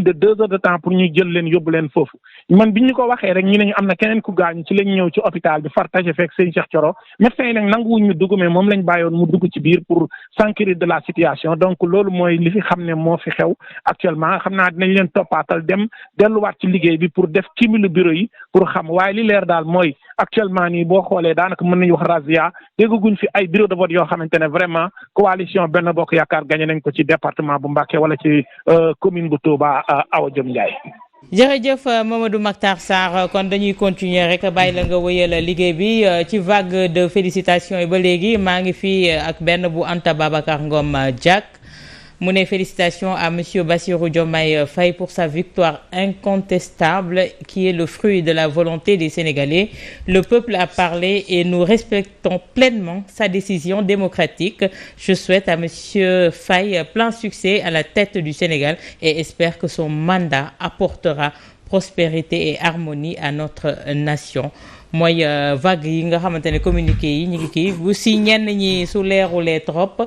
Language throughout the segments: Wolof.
plus de 2 heures de temps pour ñu jël leen yóbbu leen foofu man bi ñu ko waxee rek ñu ne ñu am na keneen ku gaañu ci lañ ñëw ci hôpital bi fartage fekk sëñ Cheikh Thioro médecin yi nag nanguwuñ ñu dugg mais moom lañ bàyyoon mu dugg ci biir pour s'enquérir de la situation donc loolu mooy li fi xam ne moo fi xew actuellement xam naa dinañ leen toppaatal dem delluwaat ci liggéey bi pour def cumul bureau yi pour xam waaye li leer daal mooy actuellement nii boo xoolee daanaka mën nañu wax razzia dégguñ fi ay bureau de vote yoo xamante ne vraiment coalition Benno Bokk Yaakaar gagné nañ ko ci département bu Mbacké wala ci commune bu Touba Awa Diom Ndiaye. jërëjëf Mamadou Mactar Sarr kon dañuy continuer rek bàyyi la nga wëyal liggéey bi ci vague de félicitations yi ba léegi maa ngi fii ak benn bu Anta Babacar Ngom Diack mu ne félicitations à monsieur Bassirou Diomaye Faye pour sa victoire incontestable qui est le fruit de la volonté des Sénégalais. Le peuple a parlé et nous respectons pleinement sa décision démocratique. Je souhaite à monsieur Faye plein succès à la tête du Sénégal et espère que son mandat apportera prospérité et harmonie à notre nation. mooy vague yi nga xamante ne communiqué yi ñu ngi kii bu si ñenn ñi su leerulee trop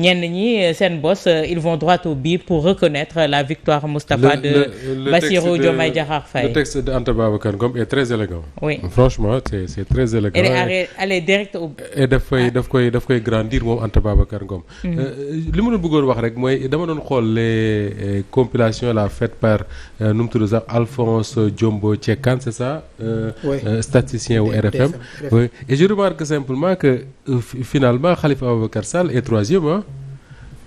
ñenn ñi seen bos ils vont droit au but pour reconnaître la victoire Moustapha de Bassirou Diomaye Diakhar Faye. Le texte d'Anta Babacar Ngom est très élégant. Oui. Franchement c'est très élégant. Elle est direct au et daf koy grandir moom Anta Babacar Ngom. li ma doon bëggoon wax rek mooy dama doon xool les compilations la faites par nu mu tudd sax Alphonse Diombo Tchekan c'est ça. Statisticien au RFM. Oui. Et je remarque simplement que finalement Khalifa Ababacar Sall est troisième, hein?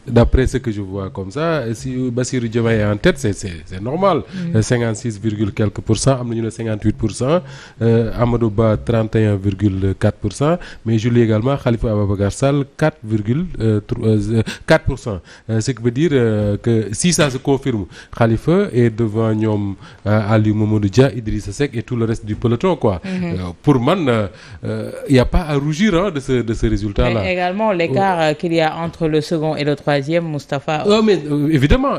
D'après ce que je vois comme ça, si Bassirou Diomaye est en tête, c'est normal. 56 virgule quelques %, am na ñu ne 58%, Amadou Ba 31,4%, mais je lis également Khalifa Ababacar Sall 4%. Ce qui veut dire que si ça se confirme, Khalifa est devant ñoom Aliou Mamadou Dia, Idrissa Seck et tout le reste du peloton, quoi. Pour man, il y a pas à rougir de ce résultat-là. Mais également l'écart qu'il y a entre le second et le troisième, Moustapha. Mais évidemment,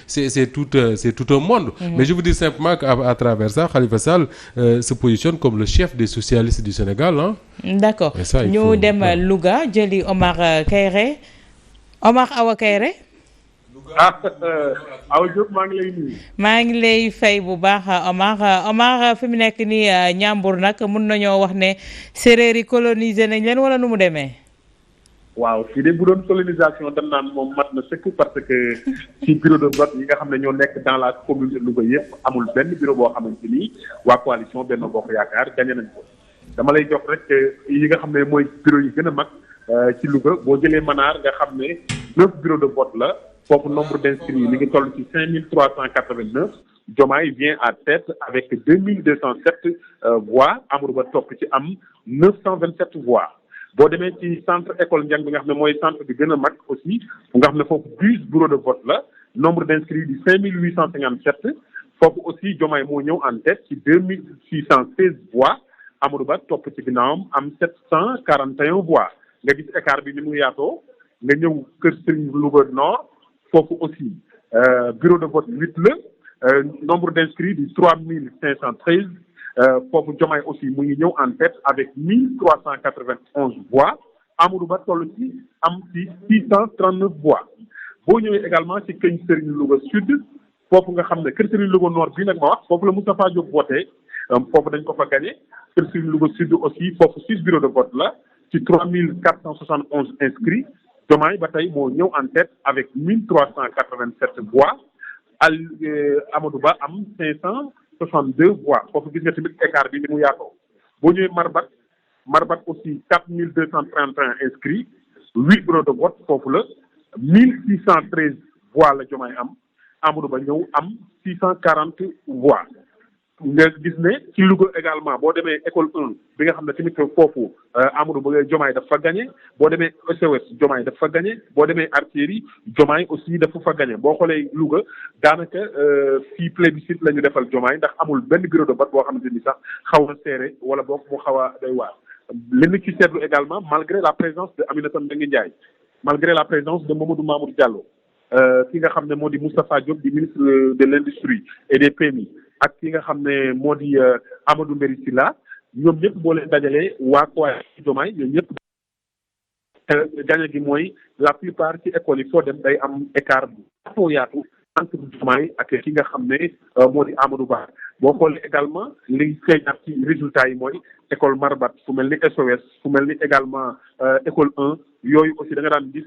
c'est tout un monde. Mais je vous dis simplement qu'à travers ça, Khalifa Sall se positionne comme le chef des socialistes du Sénégal, hein. D'accord. Ñu dem Louga jëli Omar Kayre. Omar Awa Kayre. Awa Diop maa ngi lay nuyu. maa ngi lay fay bu baax Omar fi mu nekk nii Ñambur nag mun nañoo wax ne séeréer yi colonisé nañ leen wala nu mu demee. waaw fii de bu doon colonisation dem naan moom mat na sëkk parce que ci bureau de vote yi nga xam ne ñoo nekk dans la commune de Louga yëpp amul benn bureau boo xamante ni waa coalition Benno Bokk Yaakaar gagné nañ ko. dama lay jox rek yi nga xam ne mooy bureau yi gën a mag ci Louga boo jëlee Manar nga xam ne 9 bureaux de vote la foofu nombre d'inscrits yi mi ngi toll ci 5389. Diomaye vient à tête avec 2207 voix Amadou Ba topp ci am 927 voix. boo demee ci centre école Ndiang bi nga xam ne mooy centre bi gën a mag aussi nga xam ne foofu 10 bureaux de vote la nombre d'inscrits di 5857 foofu aussi Diomaye moo ñëw en tête ci 2616 voix Amadou Ba topp ci ginnaawam am 741 voix nga gis écart bi ni mu yaatoo nga ñëw Kër Serigne Louga Nord foofu aussi bureau de vote 8 la nombre d'inscrits di 3513 foofu Diomaye aussi mu ngi ñëw en tête avec 1391 voix Amadou Ba toll ci am ci 639 voix boo ñëwee également ci Kër Serigne Louga Sud foofu nga xam ne Kër Serigne Louga Nord bii nag ma wax foofu la Moustapha Diop voté foofu dañ ko fa gagné Kër Serigne Louga Sud aussi foofu 6 bureaux de vote la ci 3471 inscrits Diomaye ba tey moo ñëw en tête avec 1387 voix Amadou Ba am 562 voix foofu gis nga tamit écart bi ni mu yaatoo boo ñëwee Marbat aussi 4231 inscrits 8 bureaux de vote foofu la 1613 voix la Diomaye am Amadou Ba ñëw am 640 voix nga gis ne ci Louga également boo demee école 1 bi nga xam ne tamit foofu Amadou Ba Diomaye daf fa gagné boo demee SOS Diomaye daf fa gagné boo demee Artillerie Diomaye aussi dafa fa gagné boo xoolee Louga daanaka fii plébiscite la ñu defal Diomaye ndax amul benn bureau de vote boo xamante ni sax xaw na serré wala boog mu xaw a doy waar. li ñu ci seetlu également malgré la présence de Aminata Mbengue Ndiaye malgré la présence de Mamadou Diallo ki nga xam ne moo di Moustapha Diop di ministre de l'industrie et des PMI ak ki nga xam ne moo di Amadou Mbéri Sylla ñoom ñëpp boo leen dajalee waa coalition Diomaye ñoom ñëpp gañe gi mooy la plupart ci école yi foo dem day am écart bu yaatu entre Diomaye ak ki nga xam ne moo di Amadou Ba. boo xoolee également li feeñaat ci résultats yi mooy école Marbat fu mel ni SOS fu mel ni également école 1 yooyu aussi da nga daan gis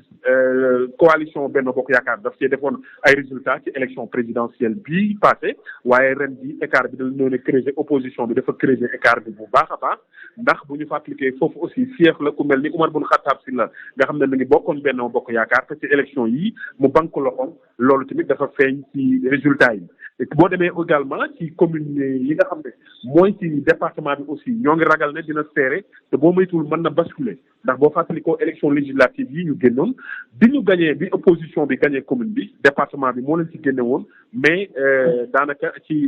coalition Benno Bokk Yaakaar daf cee defoon ay résultats ci élection présidentielle bii passé waaye ren bi écart bi dañu ñëw ne creuser opposition bi dafa creuser écart bi bu baax a baax ndax bu ñu fàttalikee foofu aussi fief la ku mel ni Oumar Boun Khattab Sylla nga xam ne mi ngi bokkoon Benno Bokk Yaakaar te ci élection yi mu bank loxoom loolu tamit dafa feeñ ci résultats yi. boo demee également ci commune yi nga xam ne mooy ci département bi aussi ñoo ngi ragal ne dina serré te boo moytuwul mën na basculer ndax boo fàttalikoo élection législative yi ñu génnoon bi ñu gagné bi opposition bi gagné commune bi département bi moo leen ci génne woon mais daanaka ci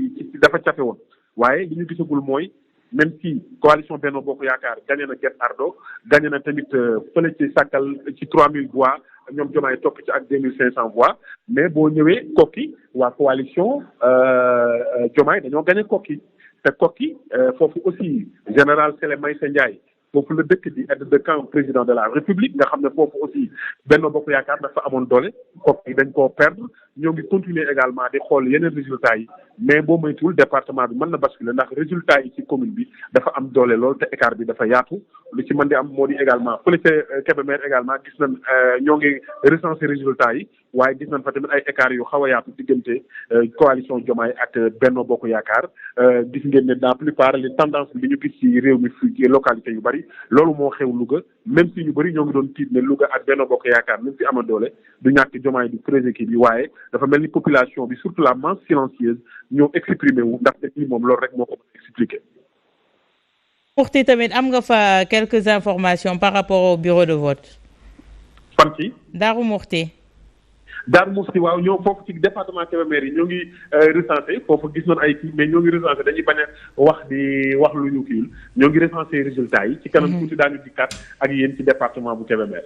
dafa cafe woon waaye li ñu gisagul mooy même si coalition Benno Bokk Yaakaar gagné na Guet Ardo gagné na tamit fële ci Sakal ci 3000 voix ñoom Diomaye topp ci ak 2500 voix mais boo ñëwee Koki waa coalition Diomaye dañoo gagné Koki te Koki foofu aussi général Sélé Maïssa Ndiaye foofu la dëkk di aide de camp président de la République nga xam ne foofu aussi Benno Bokk Yaakaar dafa amoon doole Koki dañ koo perdre ñoo ngi continuer également di xool yeneen résultats yi mais boo moytuwul département bi mën na basculer ndax résultats yi ci commune bi dafa am doole lool te écart bi dafa yaatu lu ci mën di am moo di également fële ca Kébémer également gis nañ ñoo ngi recenser résultats yi waaye gis nañ fa tamit ay écarts yu xaw a yaatu diggante coalition Diomaye ak Benno Bokk Yaakaar gis ngeen ne dans plupart les tendances bi ñu gis ci réew mi fii ci localité yu bari loolu moo xew Louga même si ñu bari ñoo ngi doon tiit ne Louga ak Benno Bokk Yaakaar même si ama doole du ñàkk Diomaye du creuser kii bi waaye dafa mel ni population bi surtout la masse silencieuse ñoo exprimé wu ndaxte lii moom loolu rek moo ko expliqué. Mourti tamit am nga fa quelques informations par rapport au bureau de vote. fan ci Darou Mourti. Darou Mousty waaw ñoo foofu ci département Kébémer yi ñoo ngi recensé foofu gis nañ ay kii mais ñoo ngi recensé dañuy bañ a wax lu ñu kiiwul ñoo ngi recensé résultats yi. ci kanam tuuti daañu dikkaat ak yéen ci département bu Kébémer.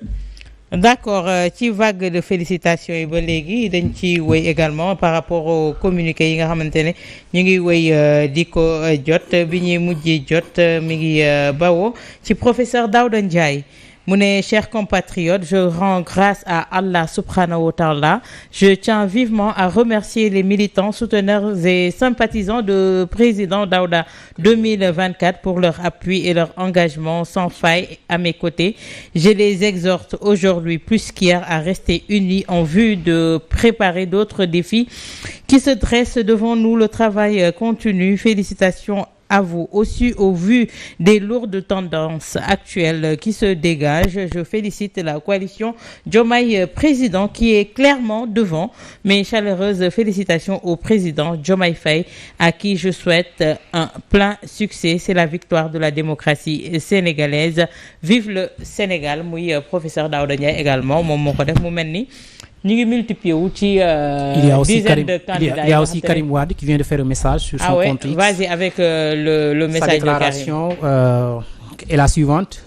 d'accord ci vague de félicitations yi ba léegi dañ ci wéy également par rapport au communiqué yi nga xamante ne ñu ngi wéy di ko jot bi ñuy mujjee jot mi ngi bawoo ci professeur Daouda Ndiaye. mu ne chers compatriotes, je rends grâce à Allah subhanahu wa ta'ala. Je tiens vivement à remercier les militants, souteneurs et sympathisants de président Daouda 2024 pour leur appui et leur engagement sans faille à mes côtés. Je les exhorte aujourd'hui plus qu'hier à rester unis en vue de préparer d'autres défis qui se dressent devant nous. Le travail continue. Félicitations à vous. Aussi, au vu des lourdes tendances actuelles qui se dégagent, je félicite la coalition Diomaye Président qui est clairement devant. Mes chaleureuses félicitations au président Diomaye Faye à qui je souhaite un plein succès. C'est la victoire de la démocratie sénégalaise. Vive le Sénégal. muy professeur Daouda Ndiaye également moom moo ko def mu mel ni ñu ngi multiplier wu ci dizaine de candidats. Il y a aussi Karim Wade qui vient de faire un message sur son compte X. Vas-y avec le message de Karim. Sa déclaration est la suivante.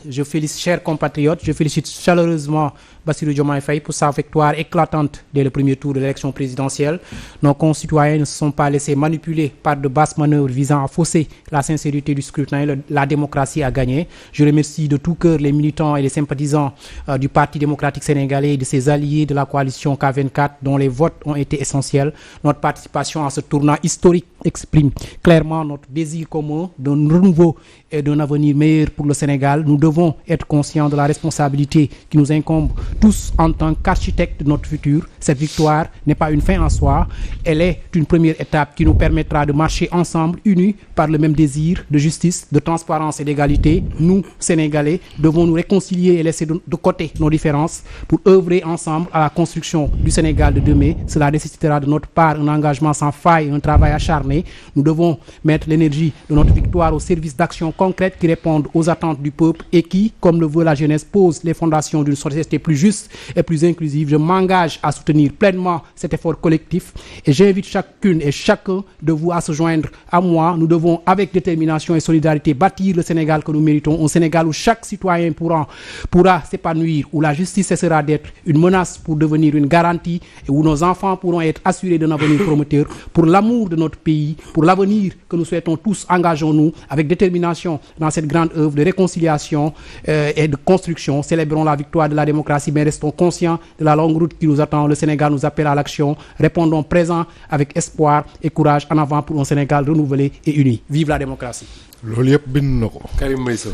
Chers compatriotes, je félicite chaleureusement Bassirou Diomaye Faye pour sa victoire éclatante dès le premier tour de l'élection présidentielle. Nos concitoyens ne se sont pas laissés manipuler par de basses manœuvres visant à fausser la sincérité du scrutin. La démocratie a gagné. Je remercie de tout cœur les militants et les sympathisants du Parti démocratique sénégalais et de ses alliés de la coalition K24 dont les votes ont été essentiels. Notre participation à ce tournant historique exprime clairement notre désir commun d'un renouveau et d'un avenir meilleur pour le Sénégal. Nous devons être conscients de la responsabilité qui nous incombe tous en tant qu'architectes de notre futur. Cette victoire n'est pas une fin en soi, elle est une première étape qui nous permettra de marcher ensemble, unis par le même désir de justice, de transparence et d'égalité. Nous, Sénégalais, devons nous réconcilier et laisser de côté nos différences pour œuvrer ensemble à la construction du Sénégal de demain. Cela nécessitera de notre part un engagement sans faille, un travail acharné. Nous devons mettre l'énergie de notre victoire au service d'actions concrètes qui répondent aux attentes du peuple et qui, comme le veut la jeunesse, posent les fondations d'une société plus juste et plus inclusive. Je m'engage à soutenir pleinement cet effort collectif et j'invite chacune et chacun de vous à se joindre à moi. Nous devons, avec détermination et solidarité, bâtir le Sénégal que nous méritons, un Sénégal où chaque citoyen pourra s'épanouir, où la justice cessera d'être une menace pour devenir une garantie et où nos enfants pourront être assurés d'un avenir prometteur. Pour l'amour de notre pays pays, pour l'avenir que nous souhaitons tous. Engageons-nous avec détermination dans cette grande œuvre de réconciliation et de construction. Célébrons la victoire de la démocratie, mais restons conscients de la longue route qui nous attend. Le Sénégal nous appelle à l'action. Répondons présent avec espoir et courage en avant pour un Sénégal renouvelé et uni. Vive la démocratie. loolu yëpp bind na ko. Karim Meïssa.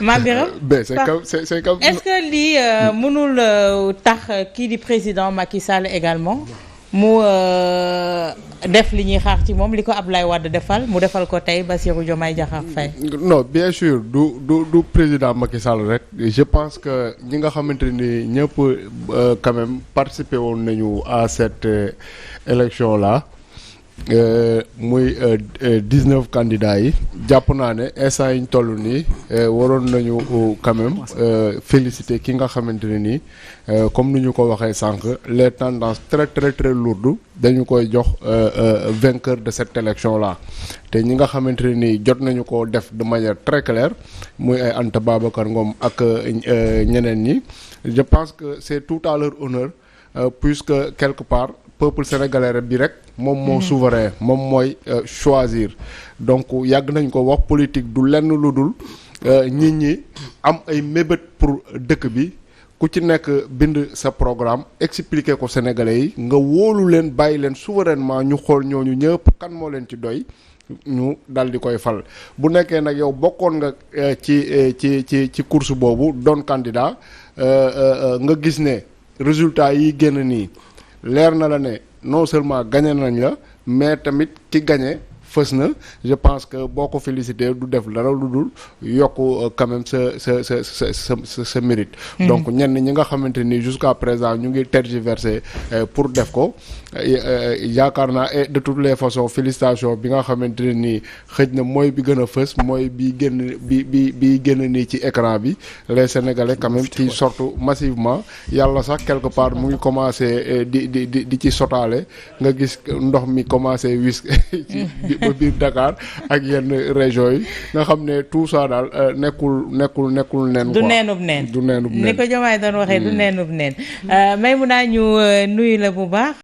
Mabira c'est comme est-ce que lii mënul tax kii di président Macky Sall également mu def li ñuy xaar ci moom li ko Abdoulaye Wade defal mu defal ko tey Bassirou Diomaye Diakhar Faye. non bien sûr du président Macky Sall rek je pense que ñi nga xamante ni ñëpp quand même participer woon nañu à cette élection là muy 19 candidats yi jàpp naa ne instant yi ñu toll nii waroon nañu quand même féliciter ki nga xamante ne nii comme ni ñu ko waxee sànq les tendances très très très lourdes dañu koy jox vainqueur de cette élection là te ñi nga xamante ne nii jot nañu ko def de manière très claire muy ay Anta Babacar Ngom ak ñeneen ñi je pense que c'est tout à leur honneur puisque quelque part peuple sénégalais bi rek moom moo souverain moom mooy choisir donc yàgg nañ ko wax politique du lenn lu dul nit ñi am ay mébét pour dëkk bi ku ci nekk bind sa programme expliquer ko sénégalais yi nga wóolu leen bàyyi leen souverainement ñu xool ñooñu ñëpp kan moo leen ci doy ñu dal di koy fal bu nekkee nag yow bokkoon nga ci course boobu doon candidat nga gis ne résultat yi génn nii leer na la ne non seulement gagné nañ la mais tamit ki gagné fës na je pense que boo ko félicité du def dara lu dul yokk quand même sa mérite. donc ñenn ñi nga xamante ni jusqu'à présent ñu ngi tergiversé pour def ko yaakaar naa et de toutes les façons félicitations bi nga xamante ne nii xëj na mooy bi gën a fës mooy bi génn nii ci écran bi les sénégalais quand même qui sortent massivement yàlla sax quelque part mu ngi commencé di ci sotaale nga gis ndox mi commencé wis ba biir Dakar ak yenn région yi nga xam ne tout ça daal nekkul neen du neenub neen ni ko Diomaye doon waxee du neenub neen Maïmouna ñu nuyu la bu baax